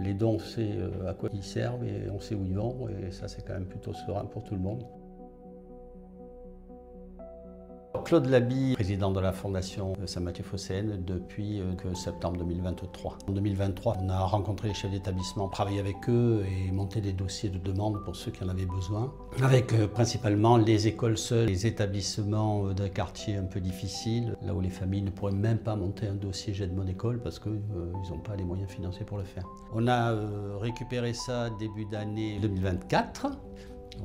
Les dons, on sait à quoi ils servent et on sait où ils vont, et ça c'est quand même plutôt serein pour tout le monde. Claude Laby, président de la Fondation Saint-Mathieu-Phocéenne depuis septembre 2023. En 2023, on a rencontré les chefs d'établissement, travaillé avec eux et monté des dossiers de demande pour ceux qui en avaient besoin. Avec principalement les écoles seules, les établissements d'un quartier un peu difficile, là où les familles ne pourraient même pas monter un dossier J'aide mon école parce qu'ils n'ont pas les moyens financiers pour le faire. On a récupéré ça début d'année 2024.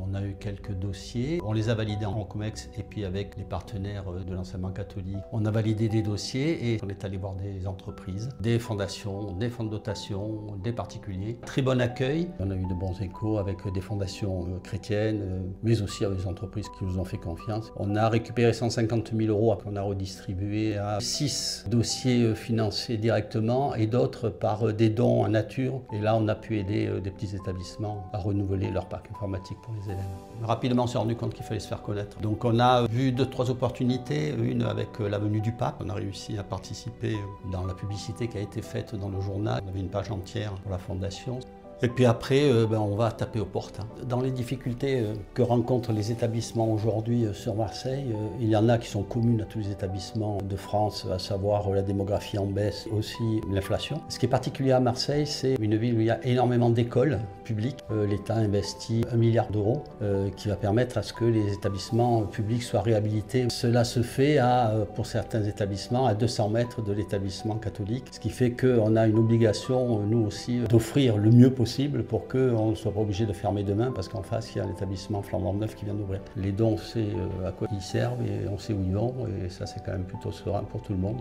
On a eu quelques dossiers, on les a validés en COMEX et puis avec les partenaires de l'enseignement catholique. On a validé des dossiers et on est allé voir des entreprises, des fondations, des fonds de dotation, des particuliers. Très bon accueil, on a eu de bons échos avec des fondations chrétiennes, mais aussi avec des entreprises qui nous ont fait confiance. On a récupéré 150 000 € qu'on a redistribué à 6 dossiers financés directement et d'autres par des dons en nature. Et là, on a pu aider des petits établissements à renouveler leur parc informatique pour les élèves. Rapidement, on s'est rendu compte qu'il fallait se faire connaître. Donc on a vu 2-3 opportunités, une avec la venue du pape. On a réussi à participer dans la publicité qui a été faite dans le journal. On avait une page entière pour la fondation. Et puis après, on va taper aux portes. Dans les difficultés que rencontrent les établissements aujourd'hui sur Marseille, il y en a qui sont communes à tous les établissements de France, à savoir la démographie en baisse, aussi l'inflation. Ce qui est particulier à Marseille, c'est une ville où il y a énormément d'écoles publiques. L'État investit 1 milliard d'euros qui va permettre à ce que les établissements publics soient réhabilités. Cela se fait pour certains établissements à 200 mètres de l'établissement catholique, ce qui fait qu'on a une obligation, nous aussi, d'offrir le mieux possible pour qu'on ne soit pas obligé de fermer demain parce qu'en face il y a l'établissement flambant neuf qui vient d'ouvrir. Les dons, on sait à quoi ils servent et on sait où ils vont et ça c'est quand même plutôt serein pour tout le monde.